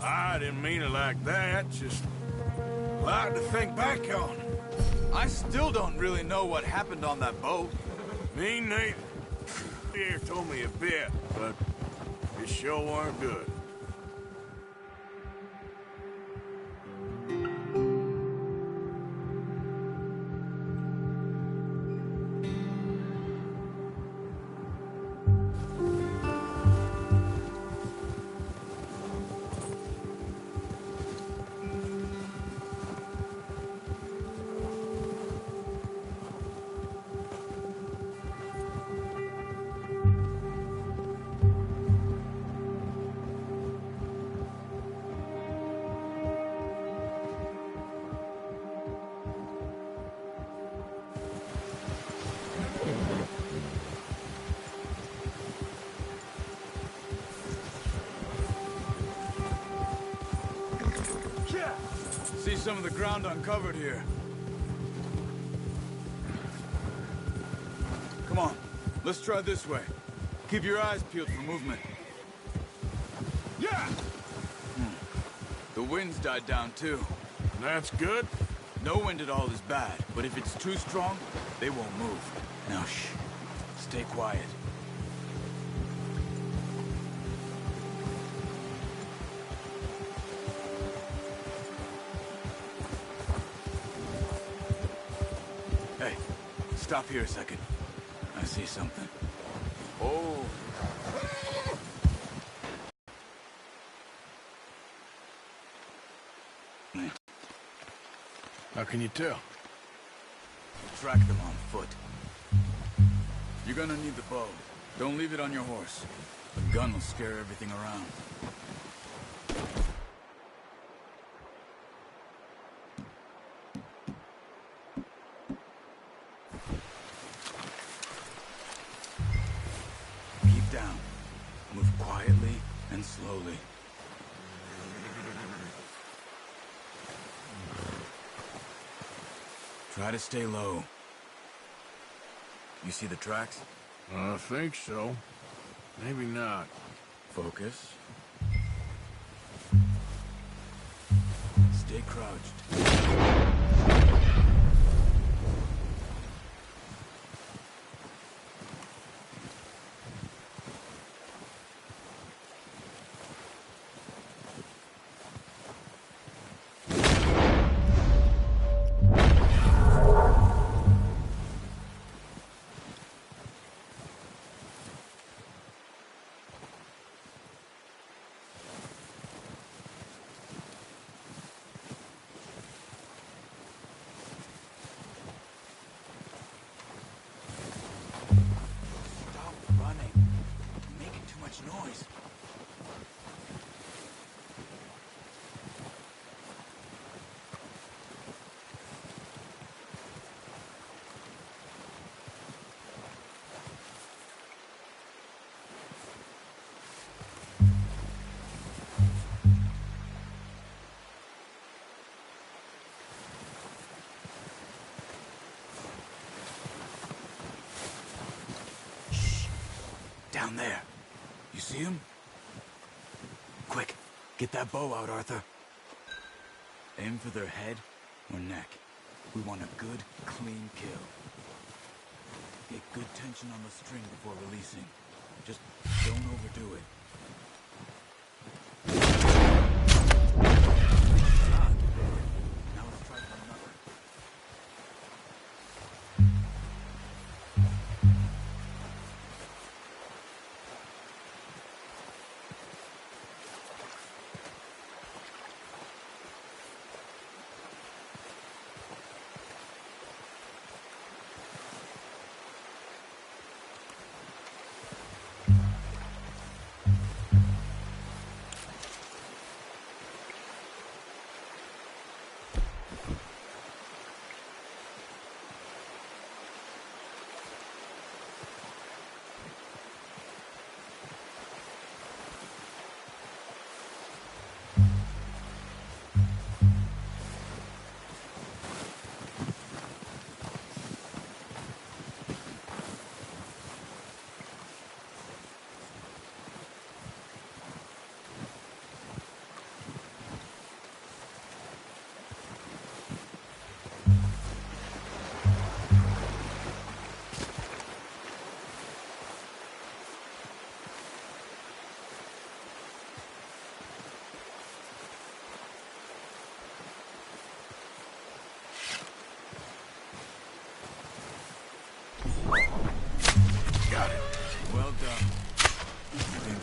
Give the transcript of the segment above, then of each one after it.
I didn't mean it like that, just a lot to think back on. I still don't really know what happened on that boat. Me neither. Pierre told me a bit, but it sure weren't good. See some of the ground uncovered here. Come on, let's try this way. Keep your eyes peeled for movement. Yeah! The wind's died down too. That's good. No wind at all is bad, but if it's too strong, they won't move. Now shh, stay quiet. Hey, stop here a second. I see something. Oh. How can you tell? Track them on foot. You're gonna need the bow. Don't leave it on your horse. The gun will scare everything around. Keep down. Move quietly and slowly. Try to stay low. You see the tracks? I think so. Maybe not. Focus. Stay crouched. Noise. Shh. Down there. You see him? Quick, get that bow out, Arthur. Aim for their head or neck. We want a good, clean kill. Get good tension on the string before releasing. Just don't overdo it. Now let's try for another.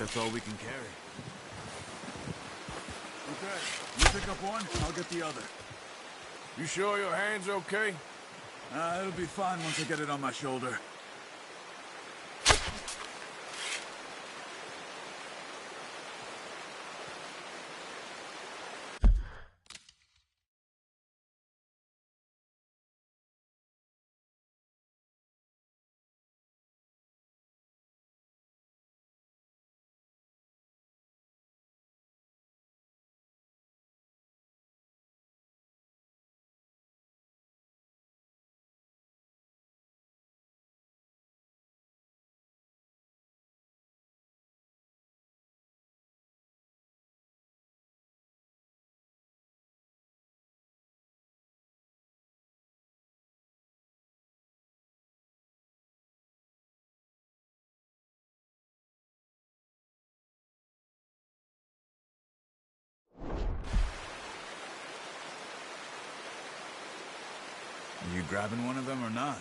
That's all we can carry. Okay, you pick up one, I'll get the other. You sure your hand's okay? It'll be fine once I get it on my shoulder. Are you grabbing one of them or not?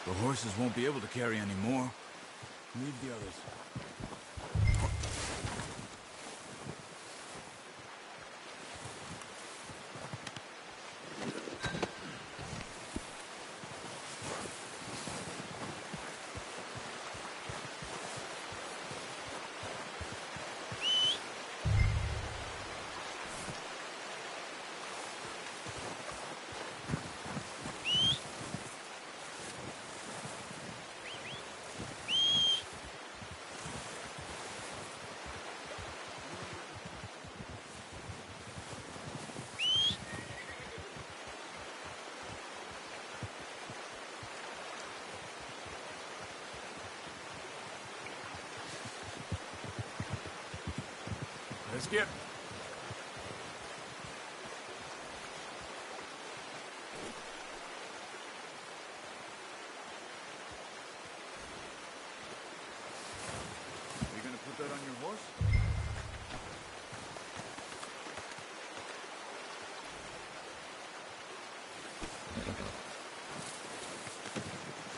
The horses won't be able to carry any more. Leave the others. Let's get... You gonna put that on your horse?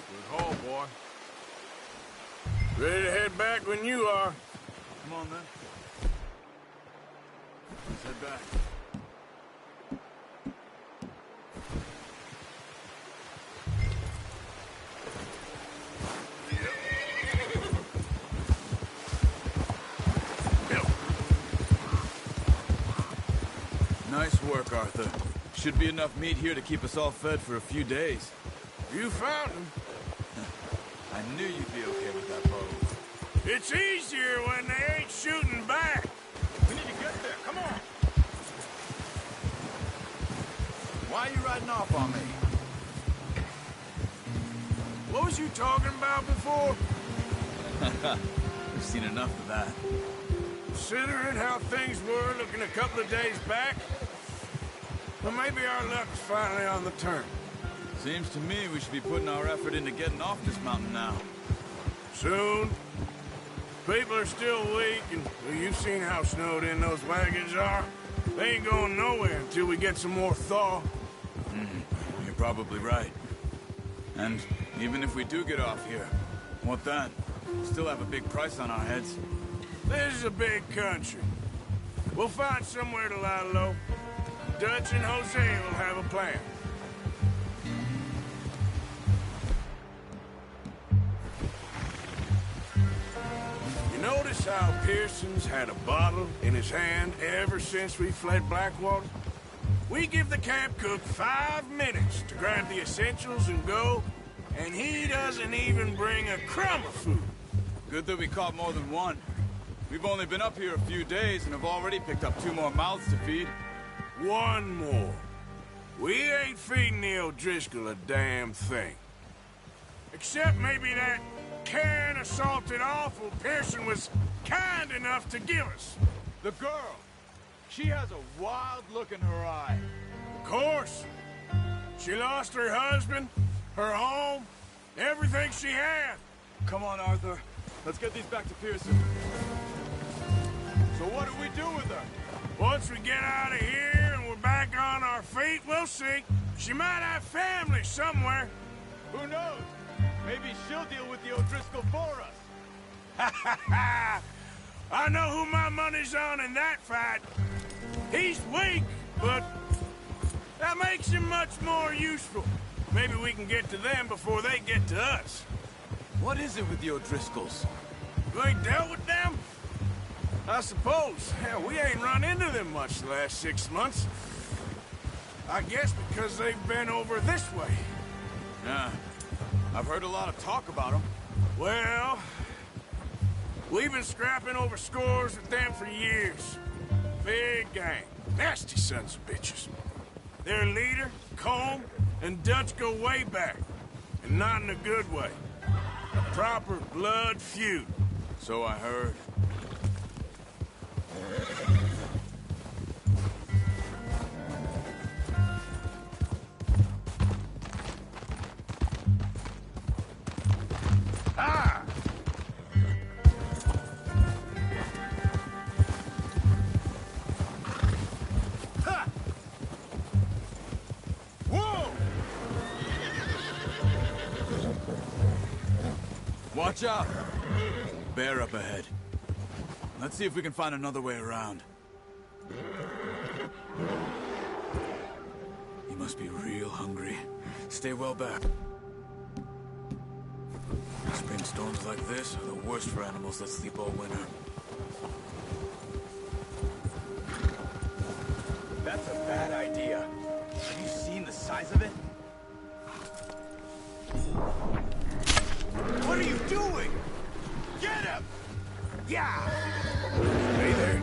Good haul, boy. Ready to head back when you are. Come on, then. Let's head back. Nice work, Arthur. Should be enough meat here to keep us all fed for a few days. You found him. I knew you'd be okay with that bow. It's easier when they ain't shooting back. We need to get there, come on! Why are you riding off on me? What was you talking about before? We've seen enough of that. Considering how things were looking a couple of days back, well, maybe our luck's finally on the turn. Seems to me we should be putting our effort into getting off this mountain now. Soon. People are still weak, and well, you've seen how snowed in those wagons are. They ain't going nowhere until we get some more thaw. You're probably right. And even if we do get off here, what then? We still have a big price on our heads. This is a big country. We'll find somewhere to lie low. Dutch and Jose will have a plan. You notice how Pearson's had a bottle in his hand ever since we fled Blackwater? We give the camp cook 5 minutes to grab the essentials and go, and he doesn't even bring a crumb of food. Good that we caught more than one. We've only been up here a few days and have already picked up 2 more mouths to feed. One more. We ain't feeding the O'Driscoll a damn thing. Except maybe that can of salted offal Pearson was kind enough to give us. The girl! She has a wild look in her eye. Of course. She lost her husband, her home, everything she had. Come on, Arthur. Let's get these back to Pearson. So what do we do with her? Once we get out of here and we're back on our feet, we'll see. She might have family somewhere. Who knows? Maybe she'll deal with the O'Driscoll for us. Ha ha ha! I know who my money's on in that fight. He's weak, but that makes him much more useful. Maybe we can get to them before they get to us. What is it with the O'Driscolls? You ain't dealt with them? I suppose. Hell, we ain't run into them much the last 6 months. I guess because they've been over this way. Yeah. I've heard a lot of talk about them. Well, we've been scrapping over scores with them for years. Big gang. Nasty sons of bitches. Their leader, Combe, and Dutch go way back. And not in a good way. A proper blood feud. So I heard. Ah! Ha! Whoa! Watch out! Bear up ahead. Let's see if we can find another way around. You must be real hungry. Stay well back. Spring storms like this are the worst for animals that sleep all winter. That's a bad idea. Have you seen the size of it? What are you doing? Get him! Yeah! Hey there.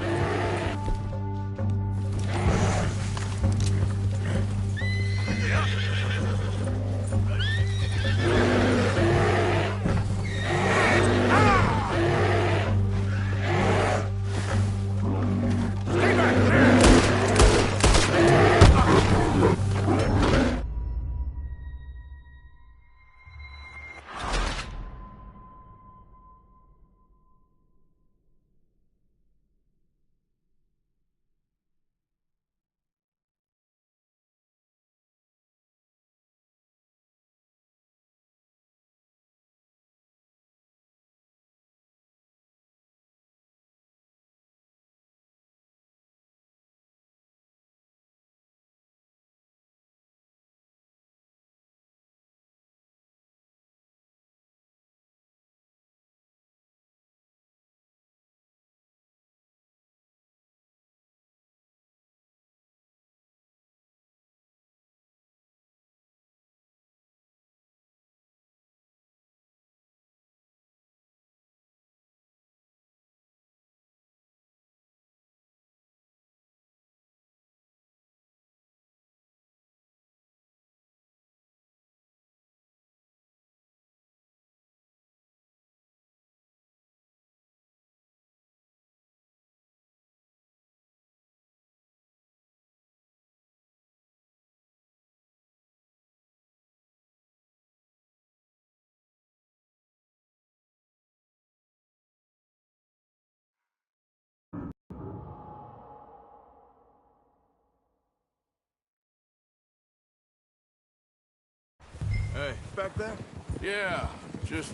Hey, back there? Yeah, just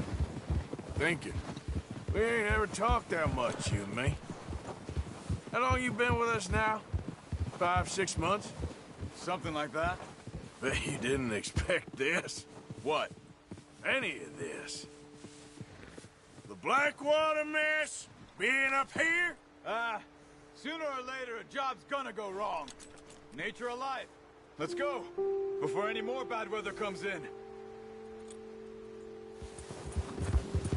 thinking. We ain't ever talked that much, you and me. How long you been with us now? 5, 6 months? Something like that. Bet you didn't expect this. What? Any of this. The Blackwater mess, being up here. Sooner or later a job's gonna go wrong. Nature of life. Let's go, before any more bad weather comes in.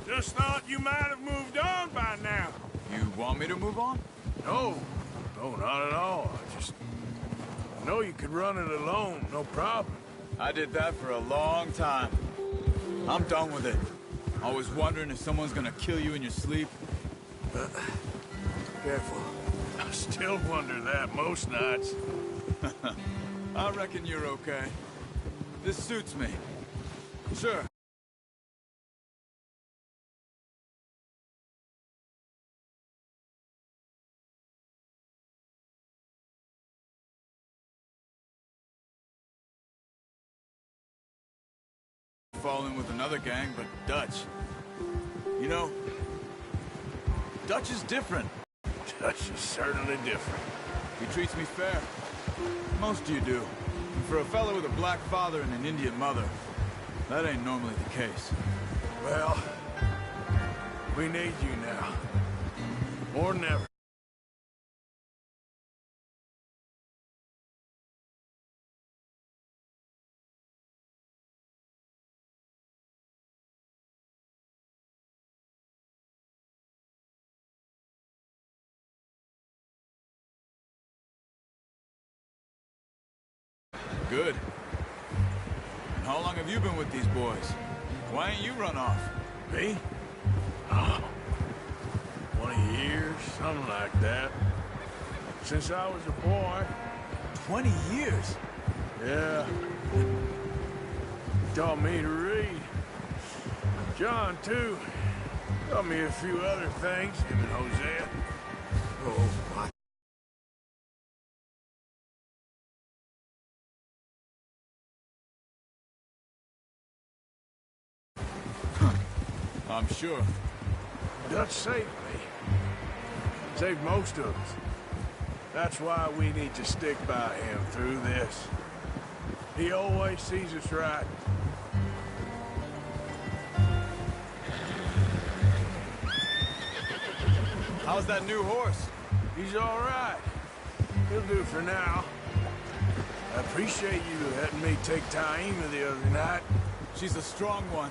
Just thought you might have moved on by now. You want me to move on? No, not at all. I know you could run it alone, no problem. I did that for a long time. I'm done with it. Always wondering if someone's gonna kill you in your sleep. Careful. I still wonder that most nights. I reckon you're okay. This suits me. Sure. Fall in with another gang, but Dutch. You know, Dutch is different. Dutch is certainly different. He treats me fair. Most of you do. And for a fellow with a black father and an Indian mother, that ain't normally the case. Well, we need you now. More than ever. Good. And how long have you been with these boys? Why ain't you run off? Me? Oh, 20 years, something like that. Since I was a boy. 20 years? Yeah. Taught me to read. John, too. Taught me a few other things, him and Hosea. Oh, what? I'm sure. Dutch saved me. Saved most of us. That's why we need to stick by him through this. He always sees us right. How's that new horse? He's all right. He'll do for now. I appreciate you letting me take Taima the other night. She's a strong one.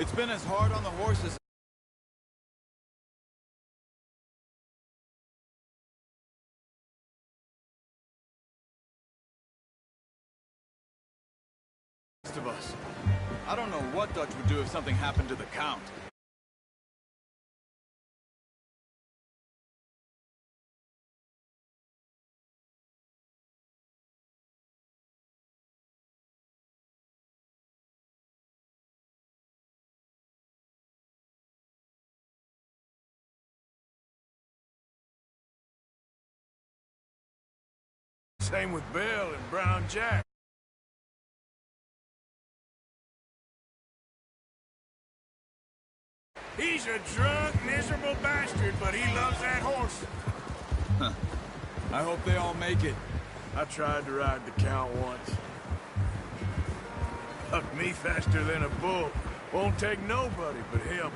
It's been as hard on the horses as the rest of us. I don't know what Dutch would do if something happened to the Count. Same with Bill and Brown Jack. He's a drunk, miserable bastard, but he loves that horse. I hope they all make it. I tried to ride the Count once. Hucked me faster than a bull. Won't take nobody but him.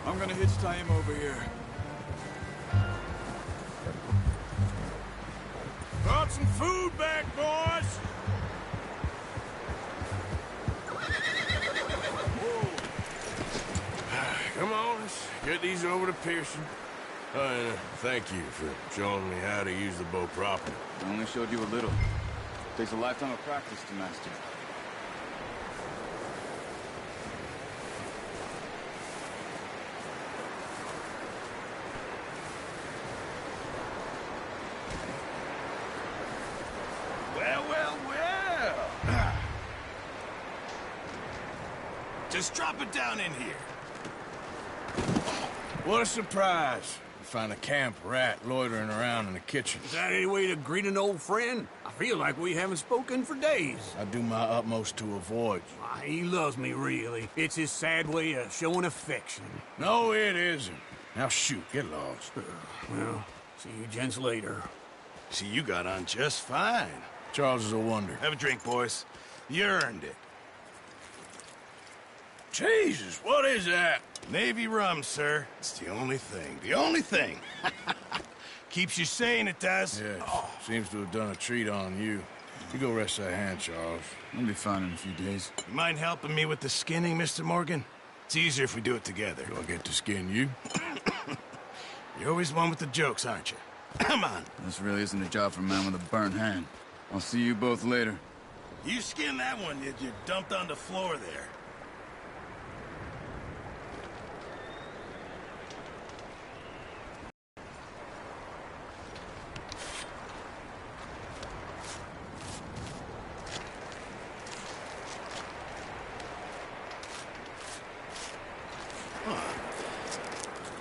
I'm gonna hitch tie him over here. Brought some food back, boys! Come on Get these over to Pearson. Thank you for showing me how to use the bow properly. I only showed you a little. Takes a lifetime of practice to master. Well. Just drop it down in here. What a surprise. You find a camp rat loitering around in the kitchen. Is that any way to greet an old friend? I feel like we haven't spoken for days. I do my utmost to avoid you. Ah, he loves me, really. It's his sad way of showing affection. No, it isn't. Now shoot, get lost. Well, see you gents later. See, you got on just fine. Charles is a wonder. Have a drink, boys. You earned it. Jesus, what is that? Navy rum, sir. It's the only thing. The only thing. Keeps you sane, it does. Yes, seems to have done a treat on you. You go rest that hand, Charles. I'll be fine in a few days. You mind helping me with the skinning, Mr. Morgan? It's easier if we do it together. Do I get to skin you? You're always one with the jokes, aren't you? Come on. This really isn't a job for a man with a burnt hand. I'll see you both later. You skin that one you dumped on the floor there.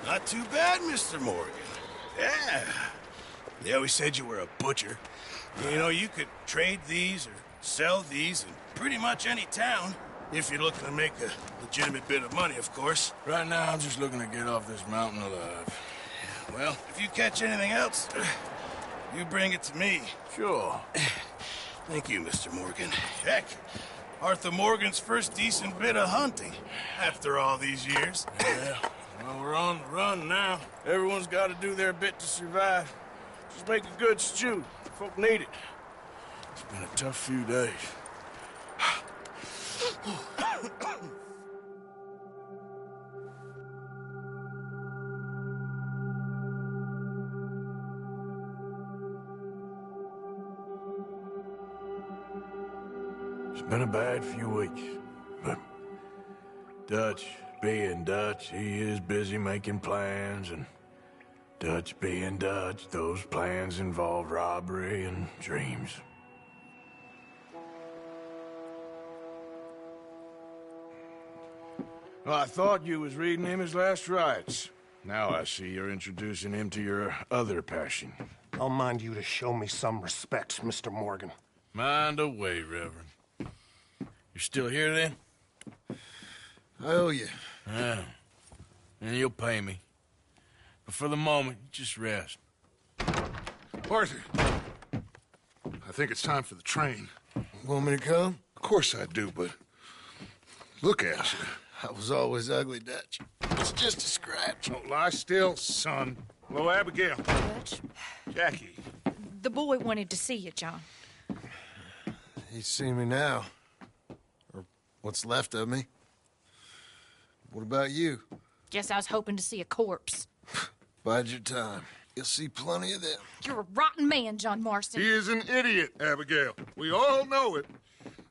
Not too bad, Mr. Morgan. Yeah. They always said you were a butcher. You know, you could trade these or sell these in pretty much any town. If you're looking to make a legitimate bit of money, of course. Right now, I'm just looking to get off this mountain alive. Well, if you catch anything else, you bring it to me. Sure. Thank you, Mr. Morgan. Heck, Arthur Morgan's first decent bit of hunting after all these years. Yeah. Well, we're on the run now. Everyone's got to do their bit to survive. Just make a good stew. Folk need it. It's been a tough few days. It's been a bad few weeks, but Dutch being Dutch, he is busy making plans, and Dutch being Dutch, those plans involve robbery and dreams. Well, I thought you was reading him his last rites. Now I see you're introducing him to your other passion. I'll mind you to show me some respect, Mr. Morgan. Mind away, Reverend. You're still here, then? I owe you. Yeah. And you'll pay me. But for the moment, just rest. Arthur, I think it's time for the train. Want me to come? Of course I do, but look at you. I was always ugly, Dutch. It's just a scratch. Don't lie still, son. Hello, Abigail. Dutch, Jackie. the boy wanted to see you, John. He's seen me now. Or what's left of me. What about you? Guess I was hoping to see a corpse. Bide your time. You'll see plenty of them. You're a rotten man, John Marston. He is an idiot, Abigail. We all know it.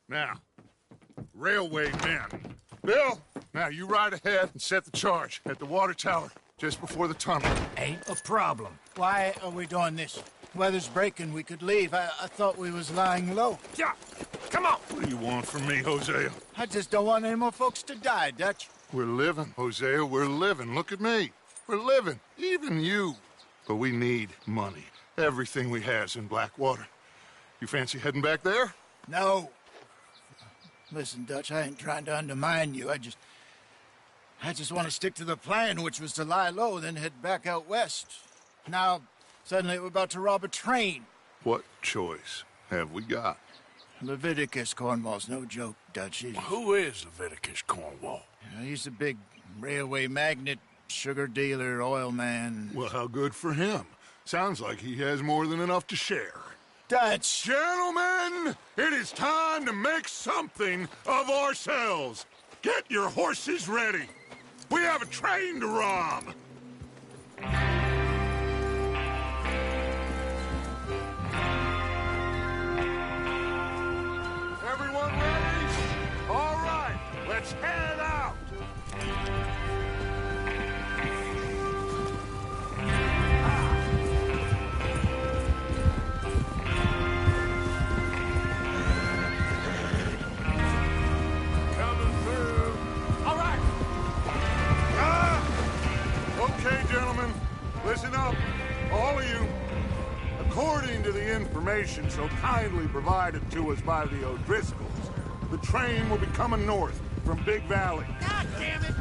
Now, railway men. Bill, now you ride ahead and set the charge at the water tower just before the tunnel. Ain't a problem. Why are we doing this? Weather's breaking. We could leave. I thought we was lying low. Yeah, come on. What do you want from me, Hosea? I just don't want any more folks to die, Dutch. We're living, Hosea. We're living. Look at me. We're living. Even you. But we need money. Everything we has in Blackwater. You fancy heading back there? No. Listen, Dutch, I ain't trying to undermine you. I just want to stick to the plan, which was to lie low, then head back out west. Now, suddenly we're about to rob a train. What choice have we got? Leviticus Cornwall's no joke, Dutch. Who is Leviticus Cornwall? He's a big railway magnate, sugar dealer, oil man. Well, how good for him. Sounds like he has more than enough to share. Dutch! Gentlemen, it is time to make something of ourselves. Get your horses ready. We have a train to rob! Everyone ready? All right, let's head out! Coming through. All right. Okay, gentlemen, listen up, all of you. According to the information so kindly provided to us by the O'Driscolls, the train will be coming north from Big Valley. God damn it!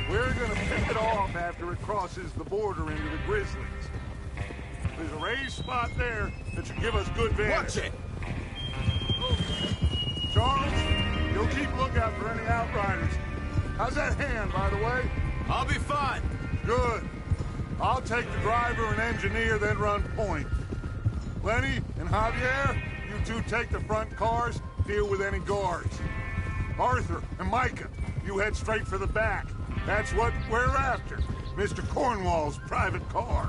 We're gonna pick it off after it crosses the border into the Grizzlies. There's a raised spot there that should give us good vantage. Watch it! Charles, you'll keep lookout for any outriders. How's that hand, by the way? I'll be fine. Good. I'll take the driver and engineer, then run point. Lenny and Javier, you two take the front cars, deal with any guards. Arthur and Micah, you head straight for the back. That's what we're after. Mr. Cornwall's private car.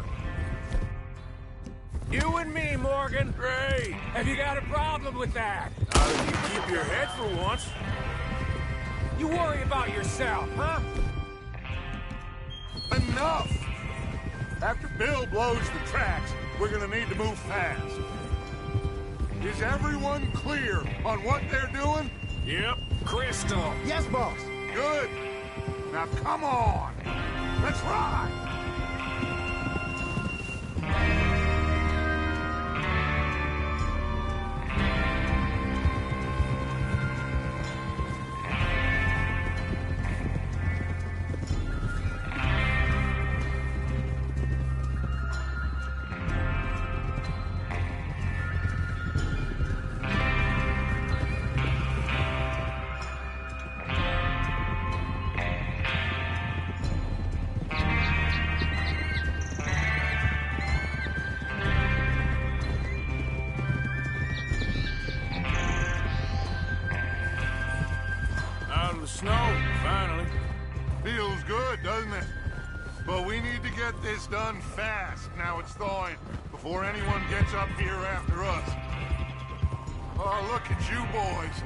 You and me, Morgan. Great. Have you got a problem with that? Not if you keep your head for once. You worry about yourself, huh? Enough! After Bill blows the tracks, we're gonna need to move fast. Is everyone clear on what they're doing? Yep. Crystal. Yes, boss. Good. Now come on. Let's ride. Out of the snow, finally. Feels good, doesn't it? But we need to get this done fast, now it's thawing, before anyone gets up here after us. Oh, look at you boys.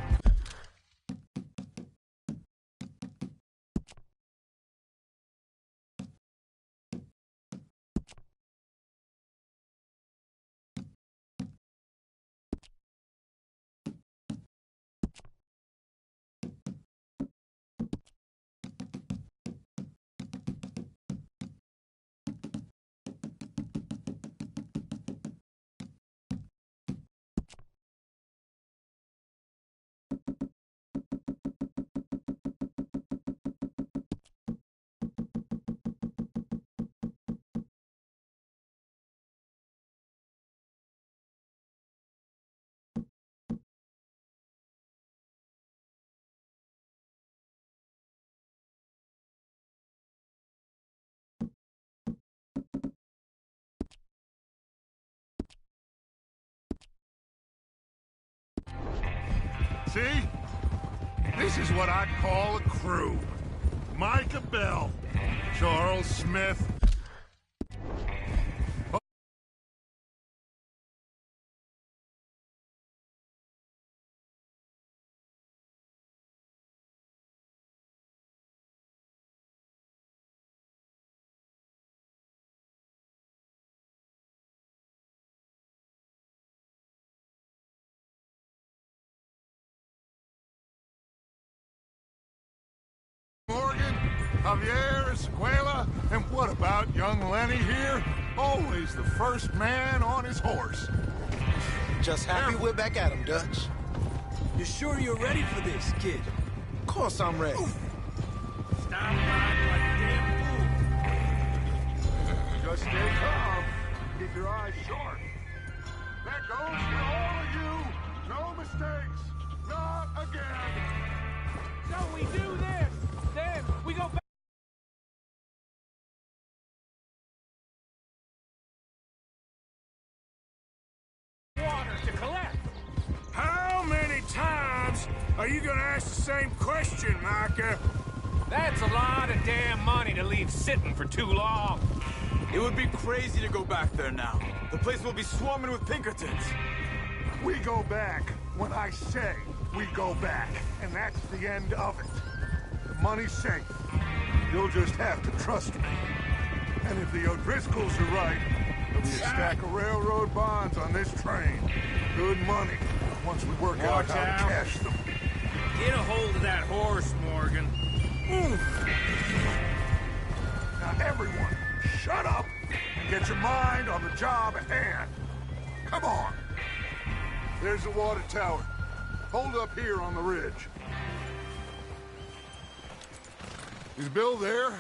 See? This is what I'd call a crew. Micah Bell, Charles Smith. Morgan, Javier, Escuela, and what about young Lenny here? Always the first man on his horse. Just happy we're back at him, Dutch. You sure you're ready for this, kid? Of course I'm ready. Stop riding like a damn fool. Just stay calm. Keep your eyes sharp. That goes for all of you. No mistakes. Not again. So we do this, then we go back. Water to collect. How many times are you gonna ask the same question, Micah? That's a lot of damn money to leave sitting for too long. It would be crazy to go back there now. The place will be swarming with Pinkertons. We go back when I say we go back, and that's the end of it. The money's safe. You'll just have to trust me. And if the O'Driscolls are right, there'll be a stack of railroad bonds on this train. Good money, once we work out how to cash them. Get a hold of that horse, Morgan. Now everyone, shut up and get your mind on the job at hand. Come on. There's the water tower. Hold up here on the ridge. Is Bill there?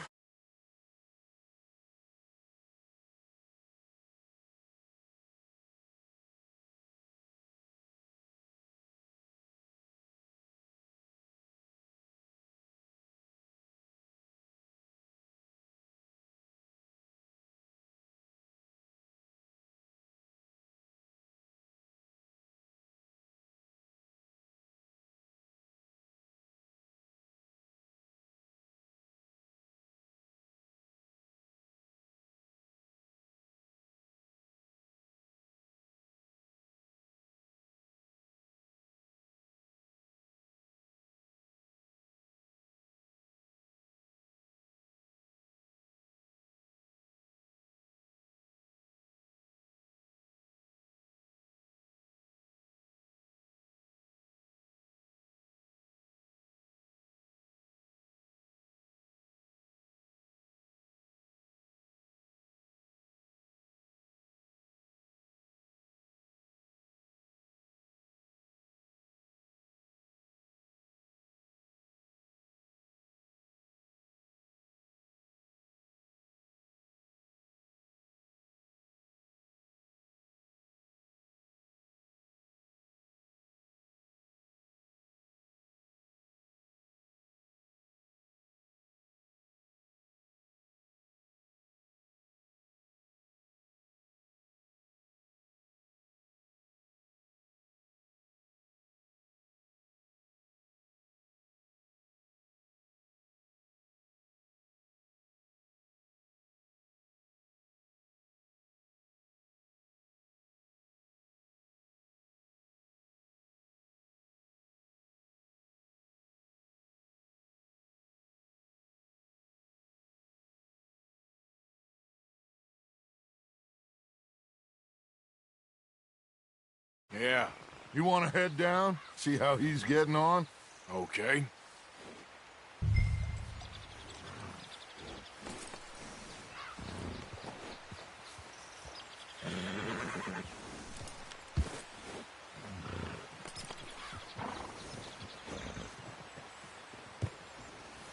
Yeah. You want to head down? See how he's getting on? Okay.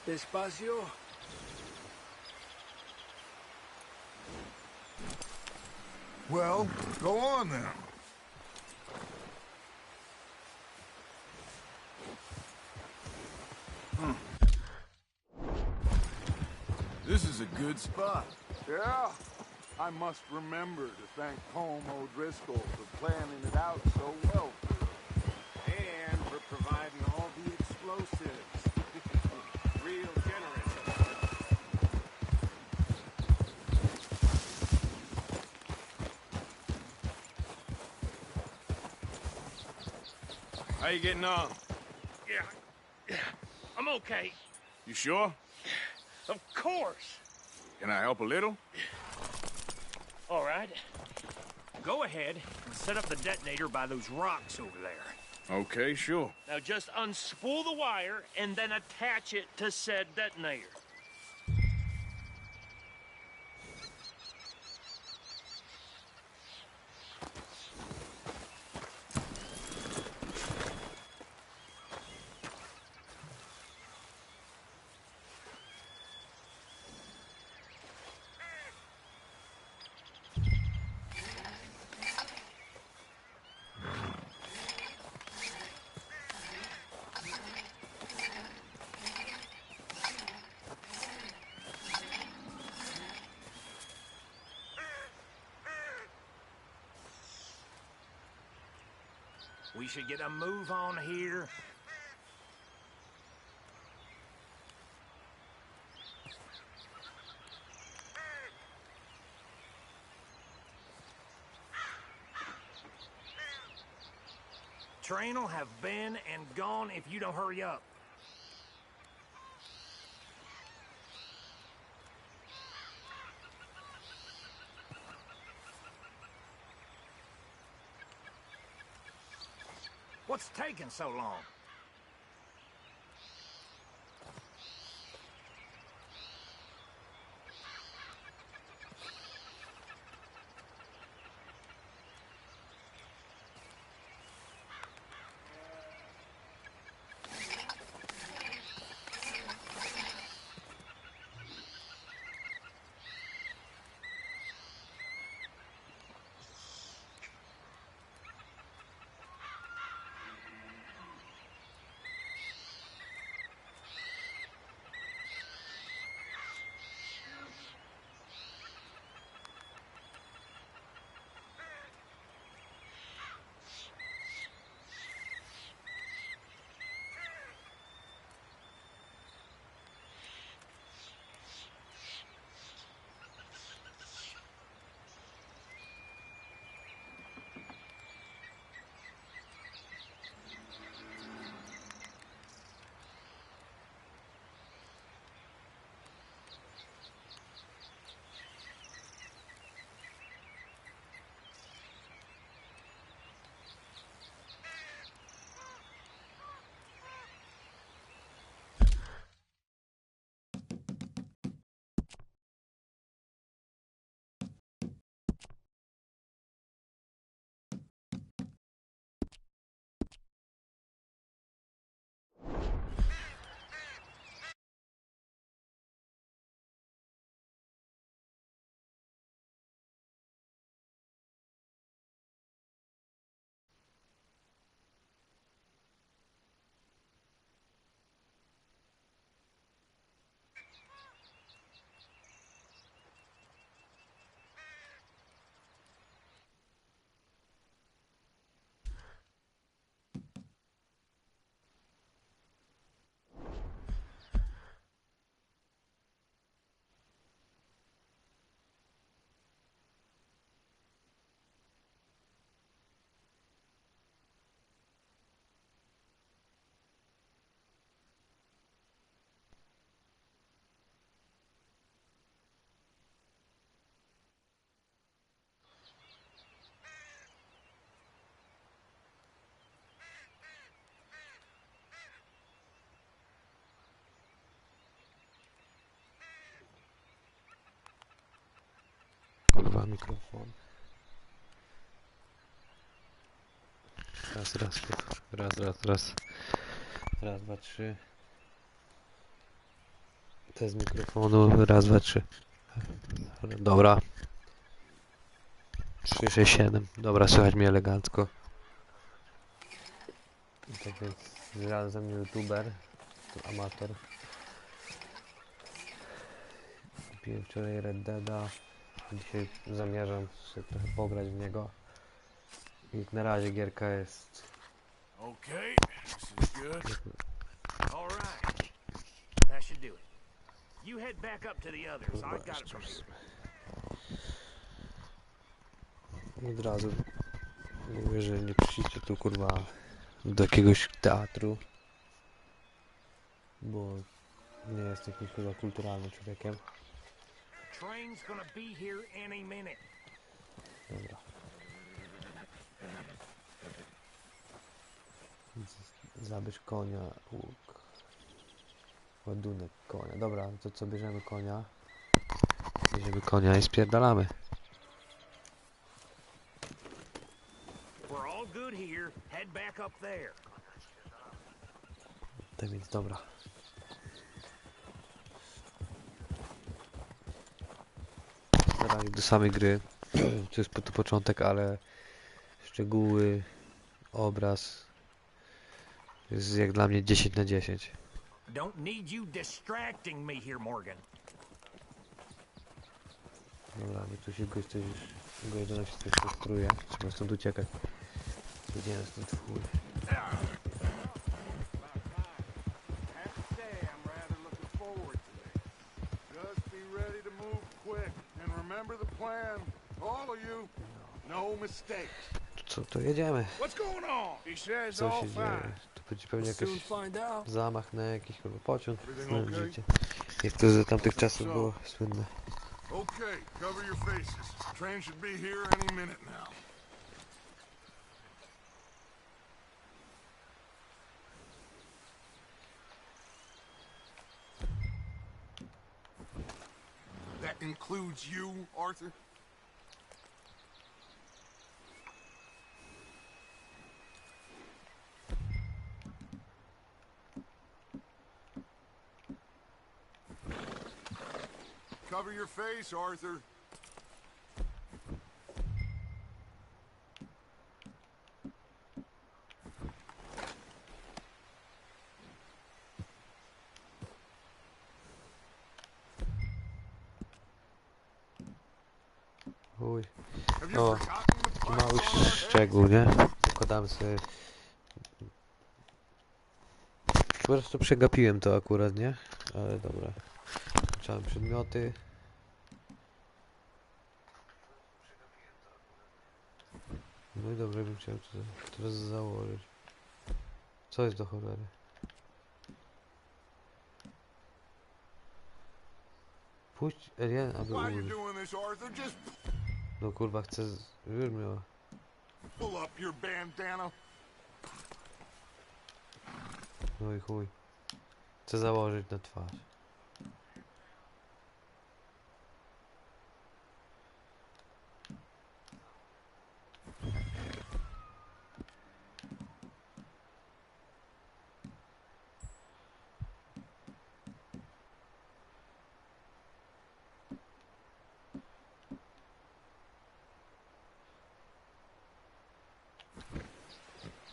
Despacio. Well, go on then. This is a good spot. Yeah. I must remember to thank Home O'Driscoll for planning it out so well for us. And for providing all the explosives. Real generous of him. How you getting on? Yeah, I'm okay. You sure? Of course. Can I help a little? All right. Go ahead and set up the detonator by those rocks over there. Okay, sure. Now just unspool the wire and then attach it to said detonator. We should get a move on here. train'll have been and gone if you don't hurry up. What's taking so long? Kurwa, mikrofon. Raz, raz, raz, raz, raz. Raz, dwa, trzy. Test mikrofonu. Raz, dwa, trzy. Dobra. 3, 6, 7. Dobra, słychać mnie elegancko. Tak więc razem youtuber, to amator. Kupiłem wczoraj Red Deada. Dzisiaj zamierzam sobie trochę pograć w niego. I na razie gierka jest... Okay, this is good. All right. That should do it. You head back up to the others. I got it from here. Od razu mówię, że nie przyjdziecie tu kurwa do jakiegoś teatru, bo nie jestem jakimś kurwa kulturalnym człowiekiem. Train's gonna be here any minute. Dobra. Zabierz konia, łuk, ładunek konia. Dobra, to co, bierzemy konia? Bierzemy konia i spierdalamy. We're all good here. Head back up there. Tak więc dobra. Zaraz do samej gry. To jest to początek, ale szczegóły, obraz jest jak dla mnie 10 na 10. Don't need you distracting me here, Morgan. Dobra, my tu się gość coś już... Gość do nas się coś frustruje. Trzeba stąd uciekać. Jedziemy stąd w chuj. co, to jedziemy. What's going on? He says Co all się dzieje? fine. To będzie pewnie We'll jakiś soon find out. zamach na jakiś chyba pociąg. Everything okay? Widzicie? Jak to za tamtych czasów było słynne. Okay, cover your faces. Train should be here any minute now. That includes you, Arthur? Cover your face, Arthur. Uj. O, taki mały szczegół, nie? Układamy sobie... Po prostu przegapiłem to akurat, nie? Ale dobra. Włączałem przedmioty. No i dobrze bym chciał to teraz założyć. Co jest do cholery? Puść Alien, aby użyć. No kurwa, chcę już miała. Pull up your bandana. No i chuj. Chcę założyć na twarz.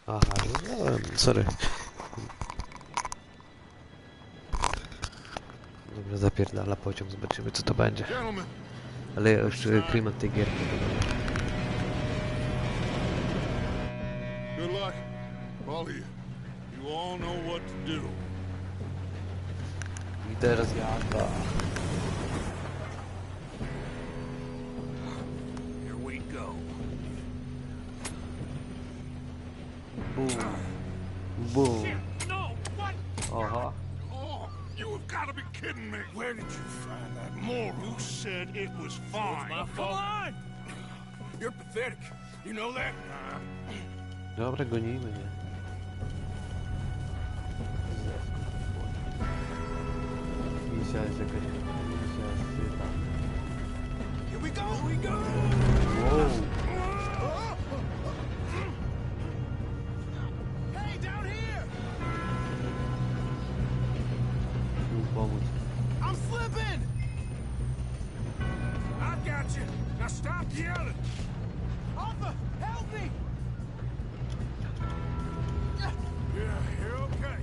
Aha, no, sorry. Dobra, zapierdala pociąg, zobaczymy co to będzie. Ale ja już klimat tej gierki podoba. Good luck, all of you. You all know what to do. I teraz jaka. Here we go. Boom. Boom. No, what? Aha. Oh, you have got to be kidding me. Where did you find that moron? You said it was fine. My fault. Come on! You're pathetic. You know that? Dobra, gonimy, nie? Misja jest jakaś... Misja jest... Here we go! Here we go! Wow. Hey, down here! Musimy pomóc. I'm slipping! I've got you. Now stop yelling! Arthur, help me! Yeah, you're okay.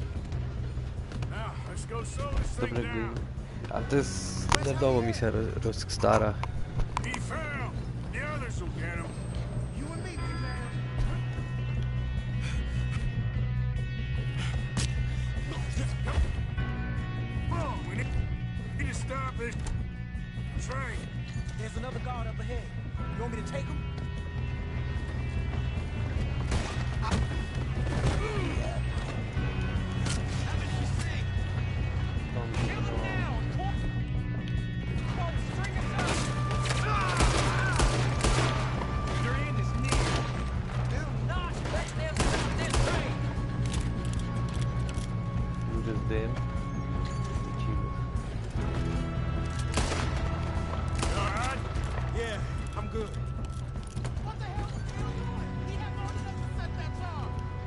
Now, let's go slow this thing Dobra, down. a to jest wiadomo misja Rockstara. He fell. The others will get him. You and me, big man. Wrong. We need to stop this train. There's another guard up ahead. You want me to take him? Ludzie z dym. Lecimy. Yeah, I'm good.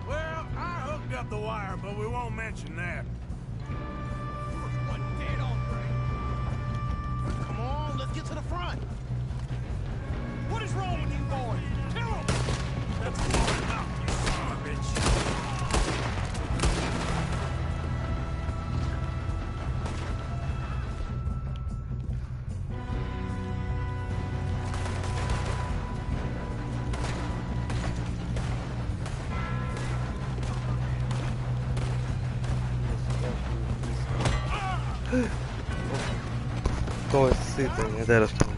Well, I hooked up the wire, but we won't mention that. Come on, let's get to the front. What is wrong with you boys? Kill him! That's far enough, you son of a bitch. To jest syte, nie? Teraz to będzie.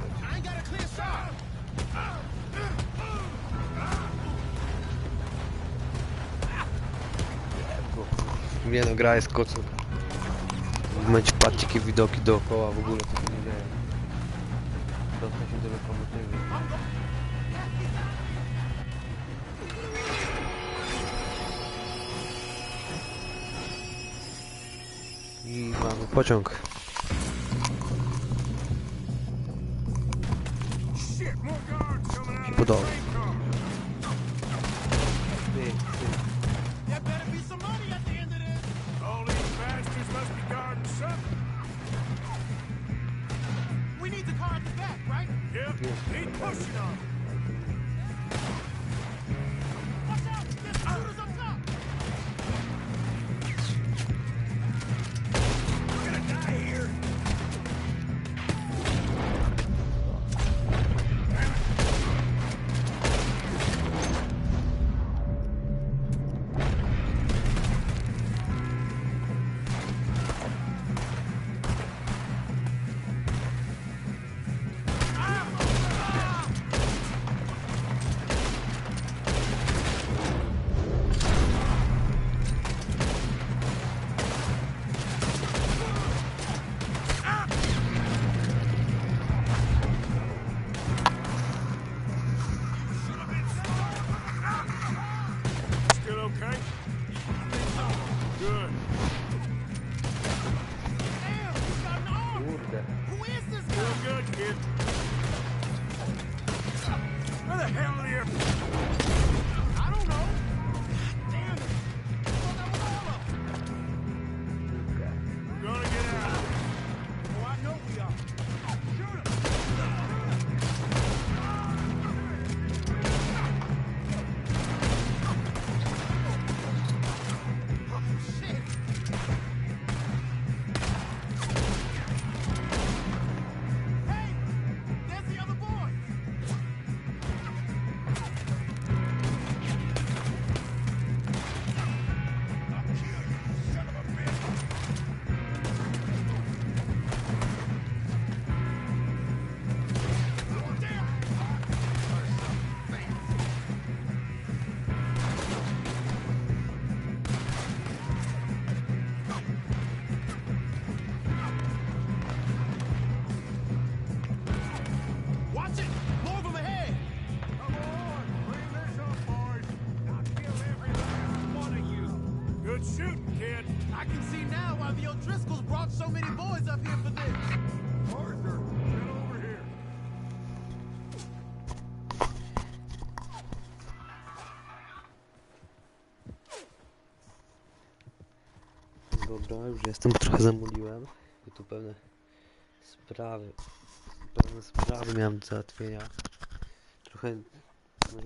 Nie no, gra jest kocur. W momencie patrzcie jakie widoki dookoła, w ogóle co się nie dzieje. Dostał się do lokomotywy. I mamy pociąg. I po dole. There better be some money at the end of this. All these bastards must be guarding something. We need the car at the back, right? Yep, keep pushing on. Watch out! There's shooters up top. We're gonna die here. Still okay? Good. Damn, he's got an arm. Kurde. Who is this Still guy? good, kid. Where the hell are you? I don't know. Damn it. Well, that was all of them. We're gonna get out. Oh, I know we are. Shoot him. Oh, shit. Hey, there's the other boy. I'll kill you, son of a bitch. Watch it! More of them ahead! Come on, clean this up, boys. I'll kill every last one of you. Good shooting, kid. I can see now why the O'Driscolls brought so many boys up here for this. Arthur, get over here. Dobra, już jestem, trochę zamuliłem. Bo tu pewne sprawy miałem do załatwienia. Trochę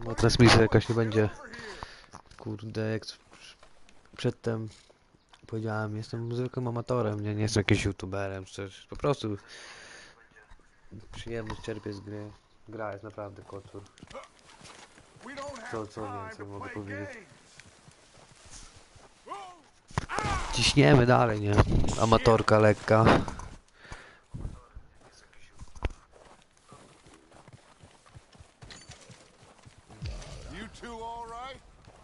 no, transmisja jakaś nie będzie. Kurde, jak przedtem powiedziałem, jestem zwykłym amatorem, nie jestem jakimś youtuberem, czy coś. Po prostu przyjemność czerpię z gry. Gra jest naprawdę kocur. Co więcej mogę powiedzieć. Ciśniemy dalej, nie? Amatorka lekka. You two all right?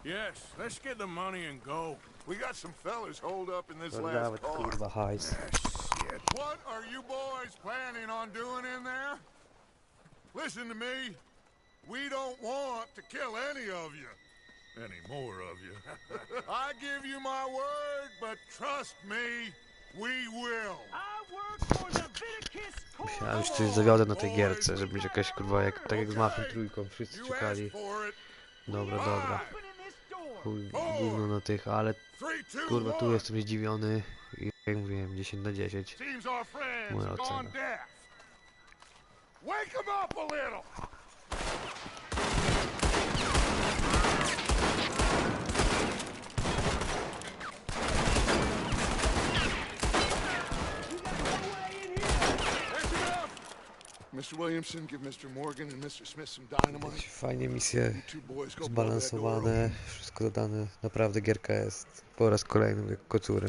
Yes, let's get the money and go. We got some fellas holed up in this last Nawet car. kurwa hajs. Shit. What are you boys planning on doing in there? Listen to me. We don't want to kill any of you. Any more of you. I give you my word, but trust me, we will. I work for the Viticus Corps. Myślałem, że coś zawiodę na tej gierce, żeby być jakaś kurwa jak, tak jak z Mafią trójką, wszyscy You czekali. asked for it. Dobra. Chuj, gówno na tych, ale 3, 2, kurwa tu 1. jestem zdziwiony i jak mówiłem, 10 na 10. Seems our friends Moja have gone ocena. deaf. Wake them up a little. Mr. Williamson, give Mr. Morgan and Mr. Smith some dynamite. Fajnie misje You two boys go blow that door zbalansowane, wszystko dodane. Naprawdę gierka jest po raz kolejny jak kocury.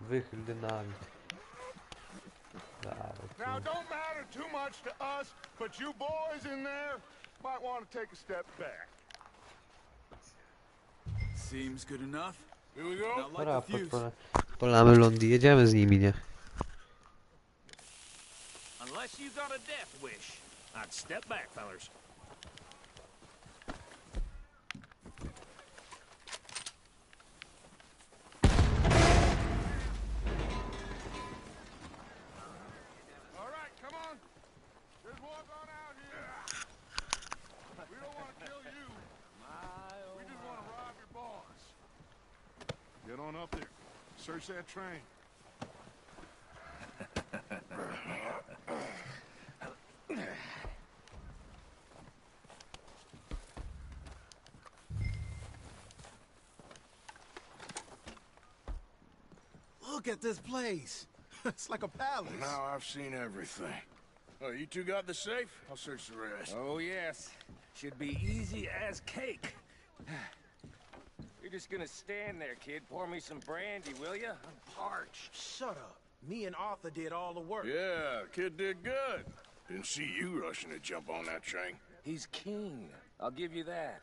Wychyl dynamit. Dawaj, Now, don't matter too much to us, but you boys in there might want to take a step back. Seems good enough. Here we go. Dobra, podpalamy lądy i jedziemy z nimi, nie? Unless you got a death wish, I'd step back, fellers. All right, come on. Just walk on out here. We don't want to kill you. We just want to rob your boss. Get on up there. Search that train. Look at this place. It's like a palace. Now I've seen everything. Oh, you two got the safe? I'll search the rest. Oh, yes. Should be easy as cake. You're just gonna stand there, kid. Pour me some brandy, will ya? I'm parched. Shut up. Me and Arthur did all the work. Yeah, kid did good. Didn't see you rushing to jump on that train. He's keen. I'll give you that.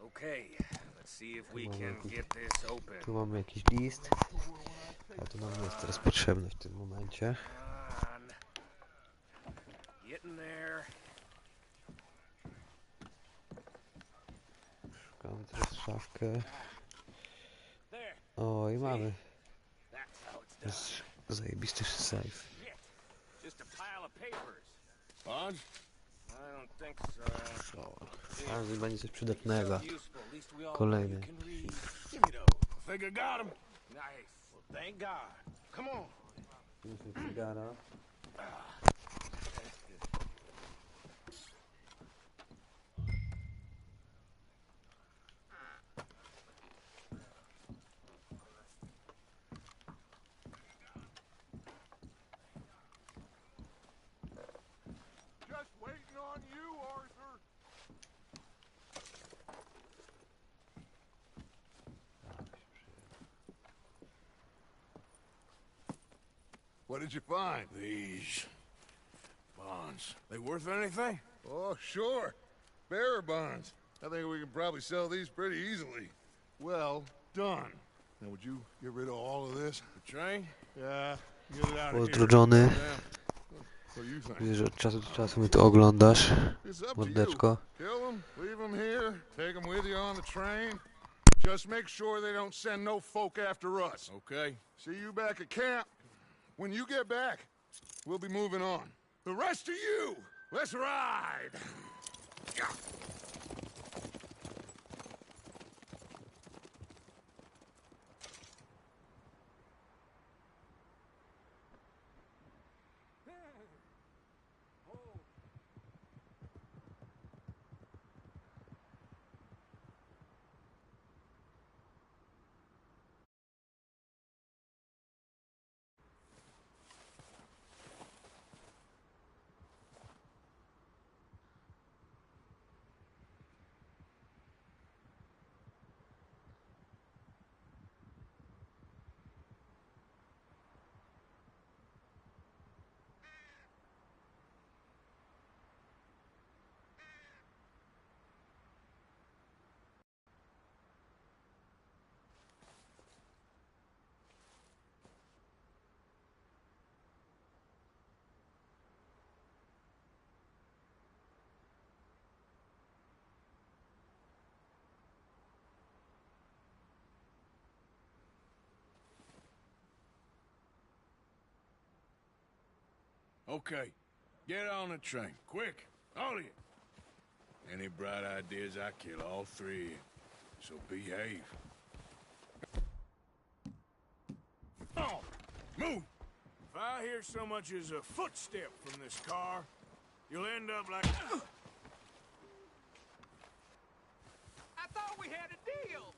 Okay, let's see if we can get this open. Tu mamy jakiś list. A to nam jest teraz potrzebny w tym momencie. Getting there. Szukamy teraz szafkę. O, i mamy. To jest zajebisty safe. Just a pile of papers. Bonds? I don't think so. O, każdy będzie coś przydatnego. Kolejny. Think I got him. Nice. Well, thank God. Come on. Cygara. Just waiting on you, Arthur. What did you find? These bonds. They worth anything? Oh, sure. Bearer bonds. I think we can probably sell these pretty easily. Well done. Now, would you get rid of all of this? The train? Yeah, get it out of here. Pozdrożony. What do you think? Widzę, że od czasu do czasu mi to oglądasz. It's up to you. Mordeczko. Kill them, leave them here, take them with you on the train. Just make sure they don't send no folk after us. Okay. See you back at camp. When you get back, we'll be moving on. The rest of you, let's ride! Okay. Get on the train. Quick. All of you. Any bright ideas, I kill all three of you. So behave. Oh! Move! If I hear so much as a footstep from this car, you'll end up like... I thought we had a deal.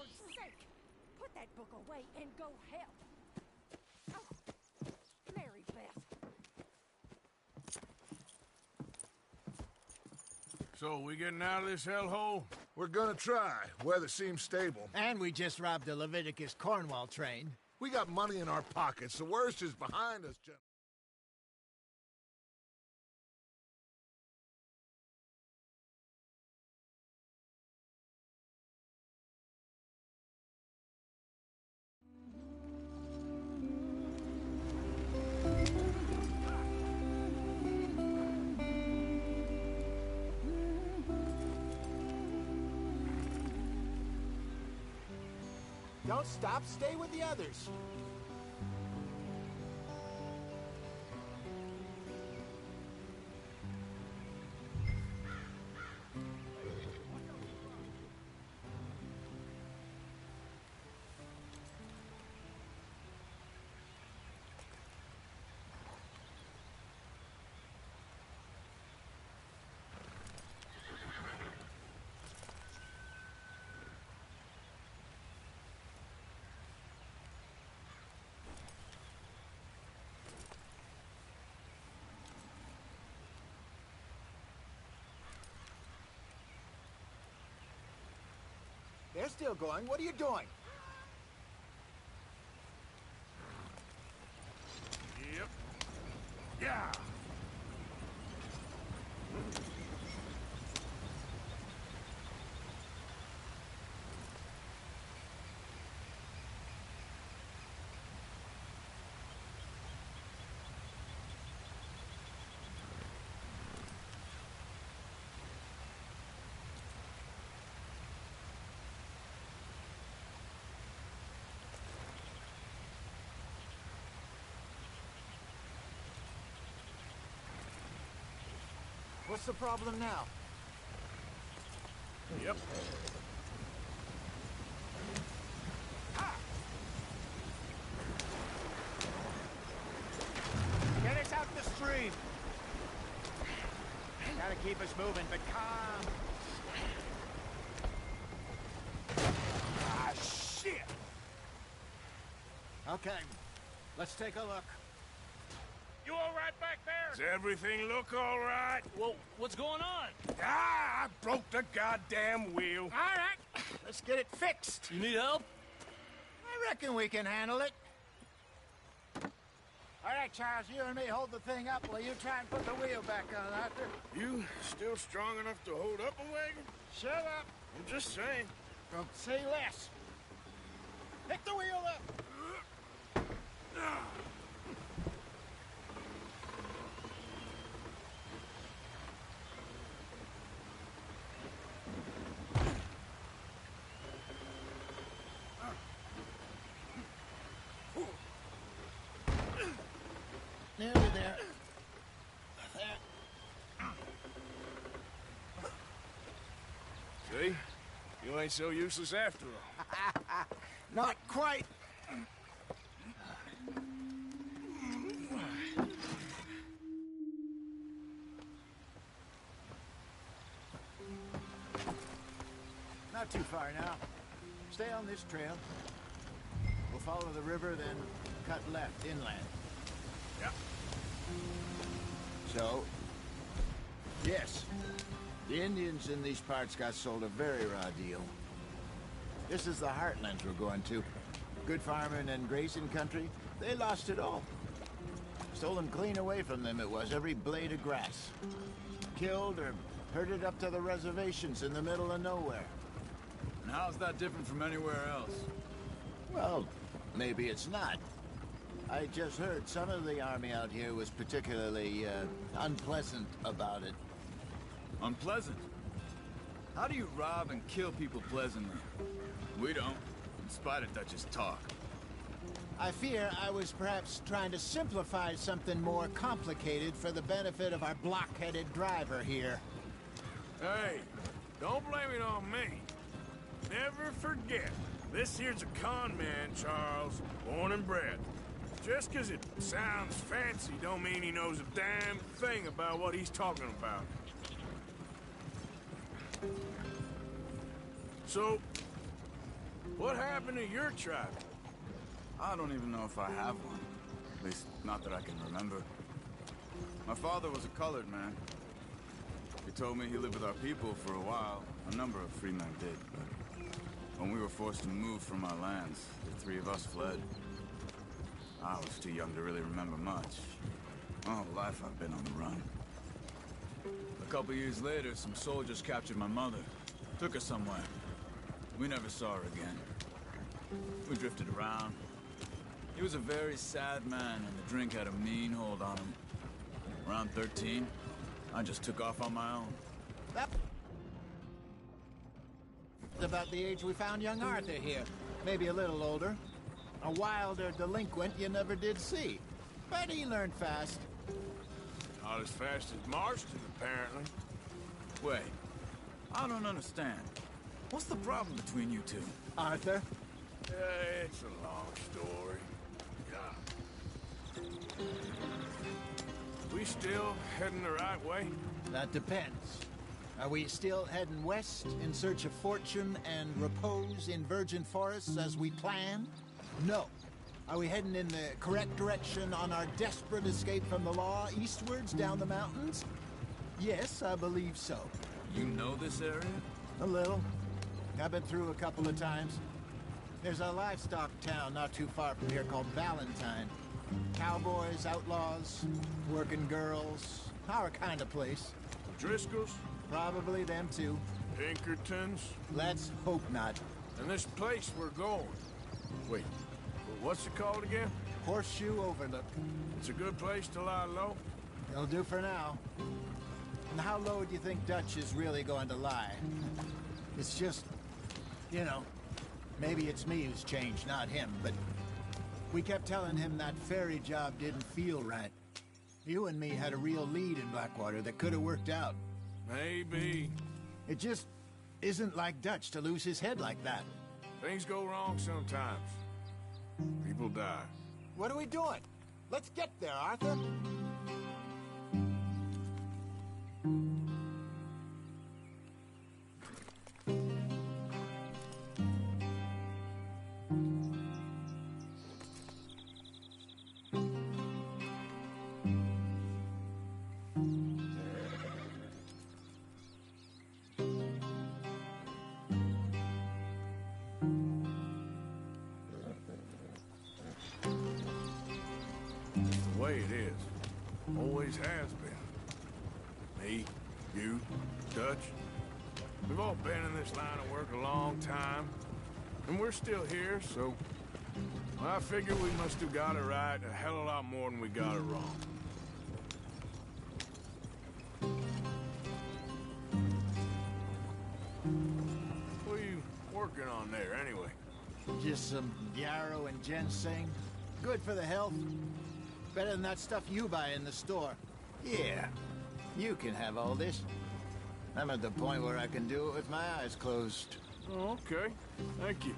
Lord's sake! Put that book away and go help. Oh, Mary Beth. So, we getting out of this hellhole? We're gonna try. Weather seems stable. And we just robbed a Leviticus Cornwall train. We got money in our pockets. The worst is behind us, gentlemen. Don't stop, stay with the others. They're still going. What are you doing? Yep. Yeah. What's the problem now? Yep. Get us out the stream. Gotta keep us moving, but calm. Ah, shit! Okay, let's take a look. You all right back there? Does everything look all right? Well, what's going on? Ah, I broke the goddamn wheel. All right, let's get it fixed. You need help? I reckon we can handle it. All right, Charles, you and me hold the thing up while you try and put the wheel back on, Arthur. You still strong enough to hold up a wagon? Shut up. I'm just saying. Don't say less. Pick the wheel up. Nearly there. See? You ain't so useless after all. Not quite. Not too far now. Stay on this trail. We'll follow the river, then cut left inland. Yeah. So, yes, the Indians in these parts got sold a very raw deal. This is the heartlands we're going to. Good farming and grazing country, they lost it all. Stolen clean away from them it was, every blade of grass. Killed or herded up to the reservations in the middle of nowhere. And how's that different from anywhere else? Well, maybe it's not. I just heard some of the army out here was particularly, unpleasant about it. Unpleasant? How do you rob and kill people pleasantly? We don't, in spite of Dutch's talk. I fear I was perhaps trying to simplify something more complicated for the benefit of our block-headed driver here. Hey, don't blame it on me. Never forget, this here's a con man, Charles, born and bred. Just 'cause it sounds fancy don't mean he knows a damn thing about what he's talking about. So, What happened to your tribe? I don't even know if I have one. At least, not that I can remember. My father was a colored man. He told me he lived with our people for a while. A number of free men did, but when we were forced to move from our lands, the three of us fled. I was too young to really remember much. My whole life I've been on the run. A couple years later, some soldiers captured my mother. Took her somewhere. We never saw her again. We drifted around. He was a very sad man, and the drink had a mean hold on him. Around 13, I just took off on my own. That's about the age we found young Arthur here. Maybe a little older. A wilder delinquent you never did see. But he learned fast. Not as fast as Marston, apparently. Wait, I don't understand. What's the problem between you two? Arthur? It's a long story. Yeah. We still heading the right way? That depends. Are we still heading west in search of fortune and repose in virgin forests as we planned? No. Are we heading in the correct direction on our desperate escape from the law eastwards down the mountains? Yes, I believe so. You know this area? A little. I've been through a couple of times. There's a livestock town not too far from here called Valentine. Cowboys, outlaws, working girls, our kind of place. Driscoll's? Probably them too. Pinkertons? Let's hope not. And this place we're going. Wait, what's it called again? Horseshoe Overlook. It's a good place to lie low? It'll do for now. And how low do you think Dutch is really going to lie? It's just, you know, maybe it's me who's changed, not him, but we kept telling him that ferry job didn't feel right. You and me had a real lead in Blackwater that could have worked out. Maybe. It just isn't like Dutch to lose his head like that. Things go wrong sometimes. People die. What are we doing? Let's get there, Arthur. The way it is. Always has been. Me, you, Dutch. We've all been in this line of work a long time. And we're still here, so... I figure we must have got it right a hell of a lot more than we got it wrong. What are you working on there, anyway? Just some yarrow and ginseng. Good for the health. Better than that stuff you buy in the store. Yeah, you can have all this. I'm at the point where I can do it with my eyes closed. Oh, okay. Thank you.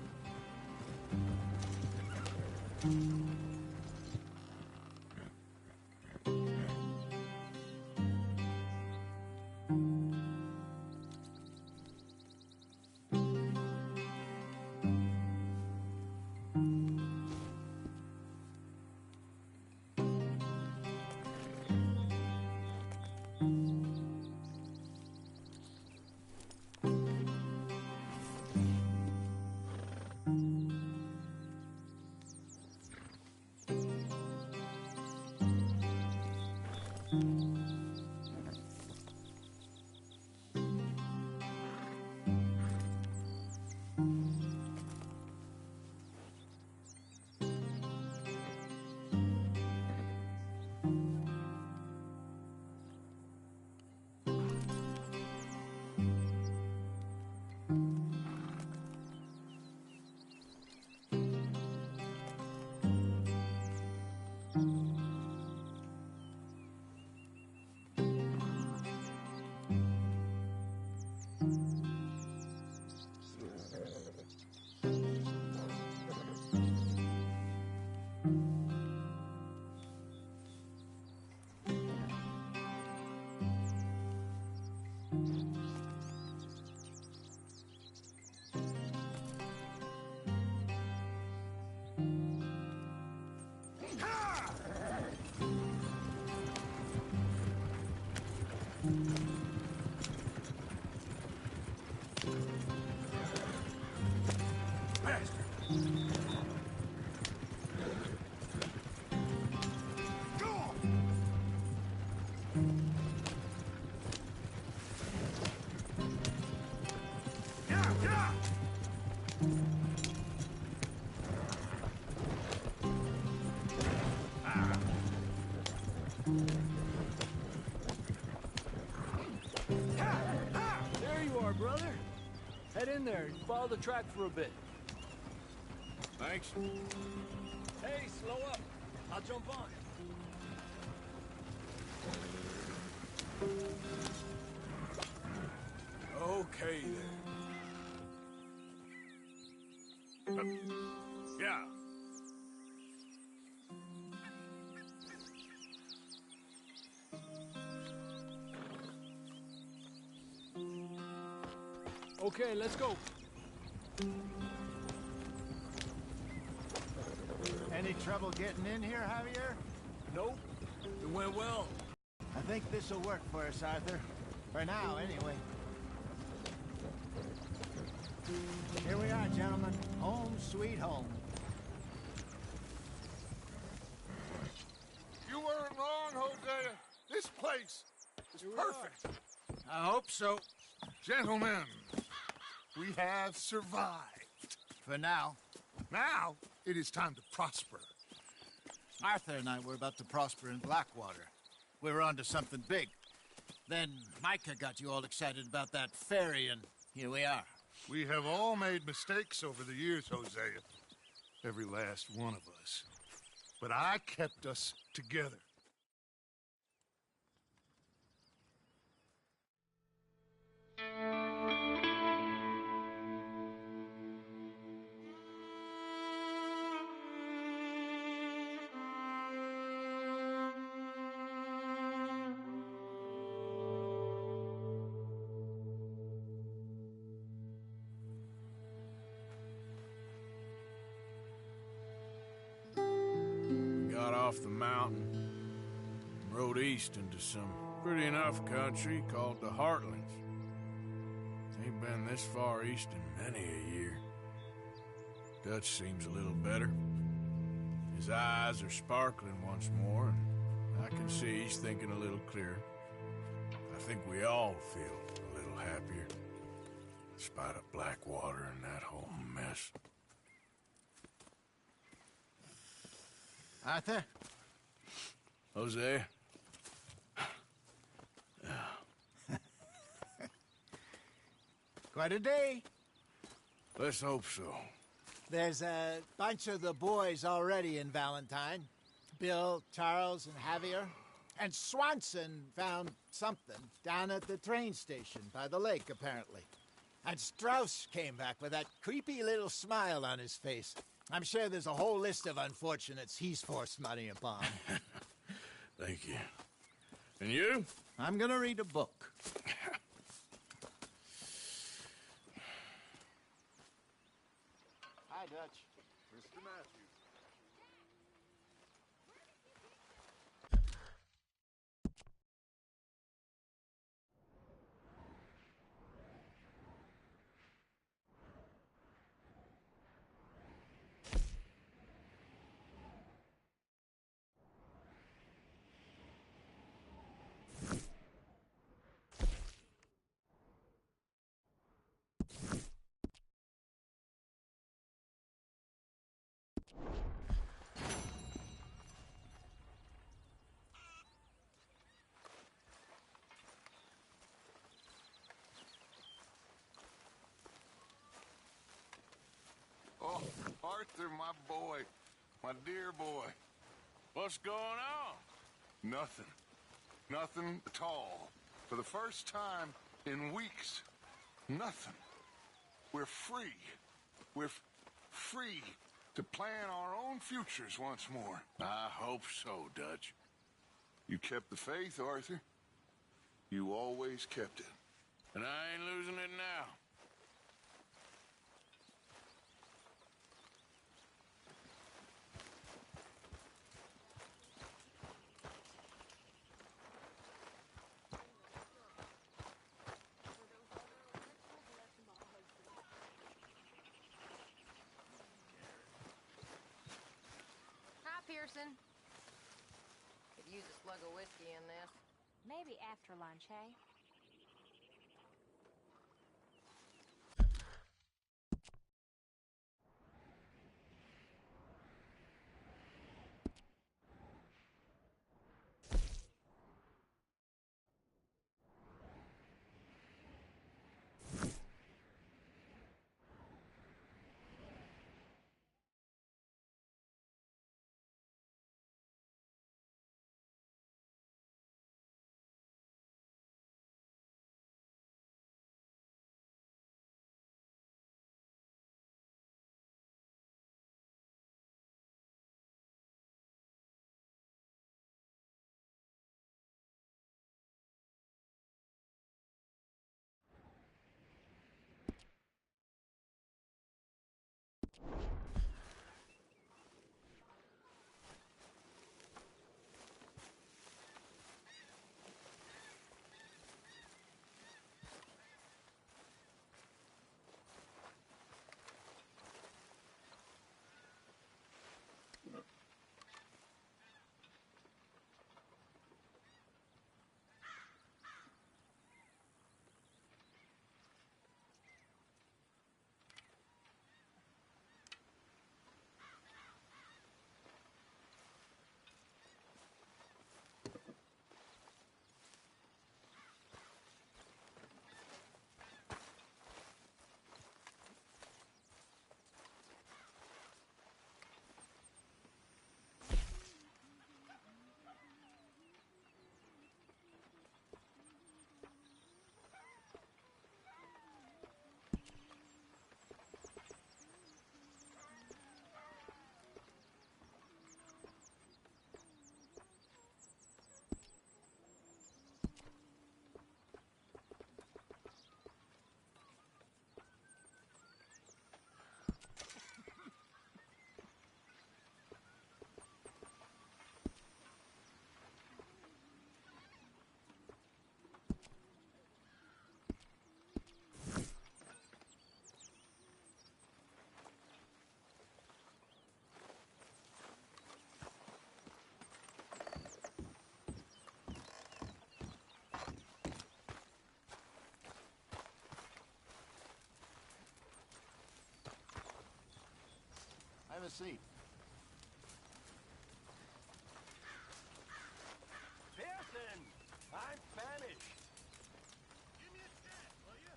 There you are, brother. Head in there and follow the track for a bit. Thanks. Hey, slow up. I'll jump on. Okay, then. Yeah. Okay, let's go. Any trouble getting in here, Javier? Nope. It went well. I think this'll work for us, Arthur. For now, anyway. Here we are, gentlemen. Home sweet home. You weren't wrong, Hosea. This place is perfect. I hope so. Gentlemen, we have survived. For now. Now, it is time to prosper. Arthur and I were about to prosper in Blackwater. We were onto something big. Then Micah got you all excited about that ferry, and here we are. We have all made mistakes over the years, Hosea. Every last one of us. But I kept us together. Got off the mountain, rode east into some pretty enough country called the Heartlands. Ain't been this far east in many a year. Dutch seems a little better. His eyes are sparkling once more, and I can see he's thinking a little clearer. I think we all feel a little happier, in spite of Blackwater and that whole mess. Arthur? Jose? Quite a day. Let's hope so. There's a bunch of the boys already in Valentine. Bill, Charles, and Javier. And Swanson found something down at the train station by the lake, apparently. And Strauss came back with that creepy little smile on his face. I'm sure there's a whole list of unfortunates he's forced money upon. Thank you. And you? I'm gonna read a book. Hi, Dutch. Mr. Matthews. Oh, Arthur, my boy. My dear boy. What's going on? Nothing. Nothing at all. For the first time in weeks. Nothing. We're free. We're free to plan our own futures once more. I hope so, Dutch. You kept the faith, Arthur. You always kept it. And I ain't losing it now. of whiskey in this. Maybe after lunch, hey? Have a seat. Pearson! I'm famished. Give me a sec, will you?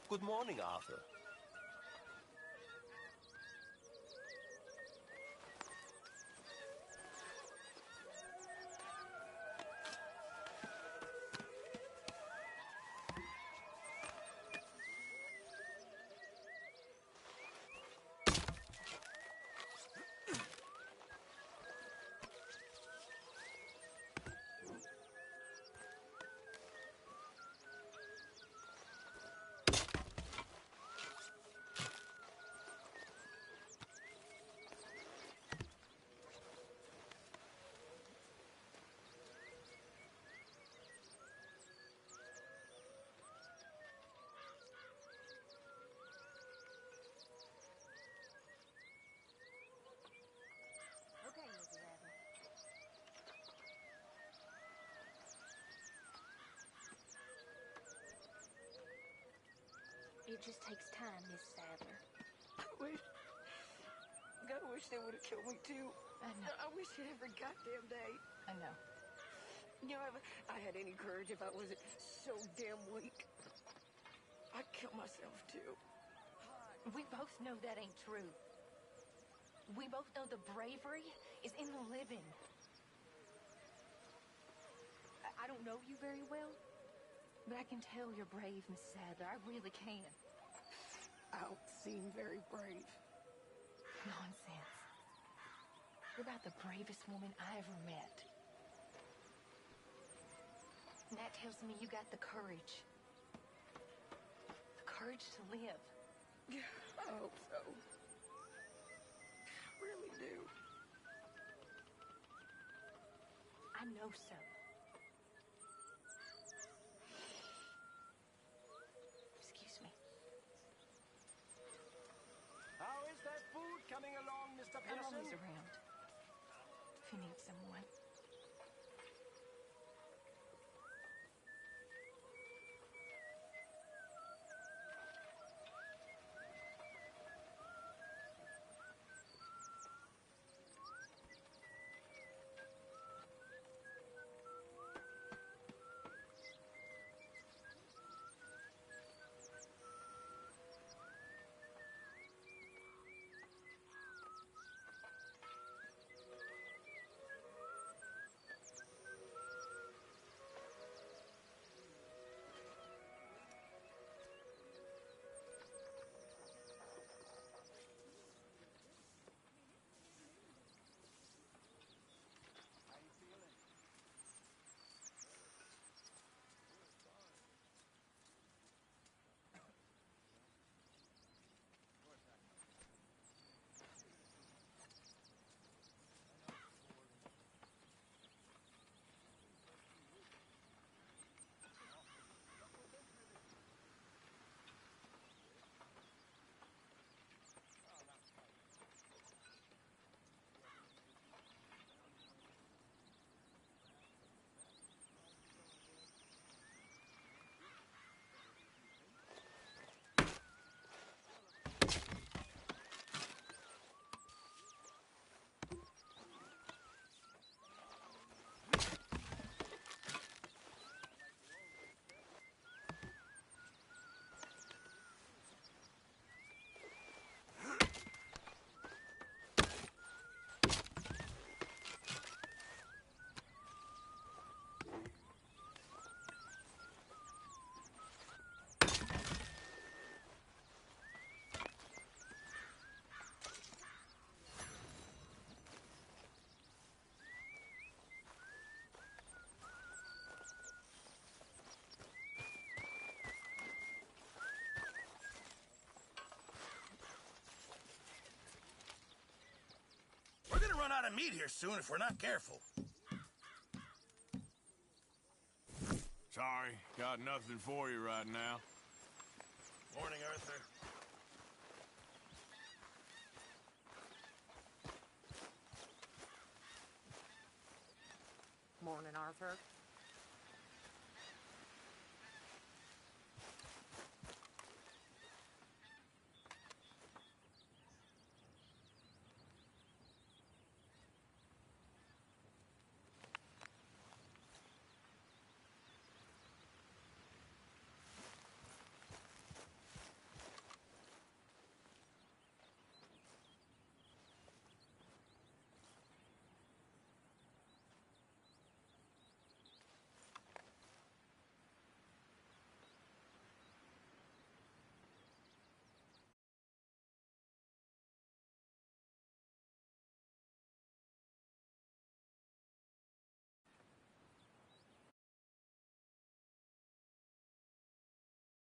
Good morning, Arthur. Okay, Mrs. Adler. It just takes time, Mrs. Adler. God, I wish they would have killed me too. I know. I wish it every goddamn day. I know. You know, if I had any courage, if I wasn't so damn weak, I'd kill myself too. We both know that ain't true. We both know the bravery is in the living. I don't know you very well, but I can tell you're brave, Miss Sadler. I really can. I don't seem very brave. Nonsense. You're about the bravest woman I ever met. And that tells me you got the courage. The courage to live. I hope so. Really do. I know so. Excuse me. How is that food coming along, Mr. I'm Pearson? always around. If you need someone. We're gonna run out of meat here soon if we're not careful. Sorry, got nothing for you right now. Morning, Arthur. Morning, Arthur.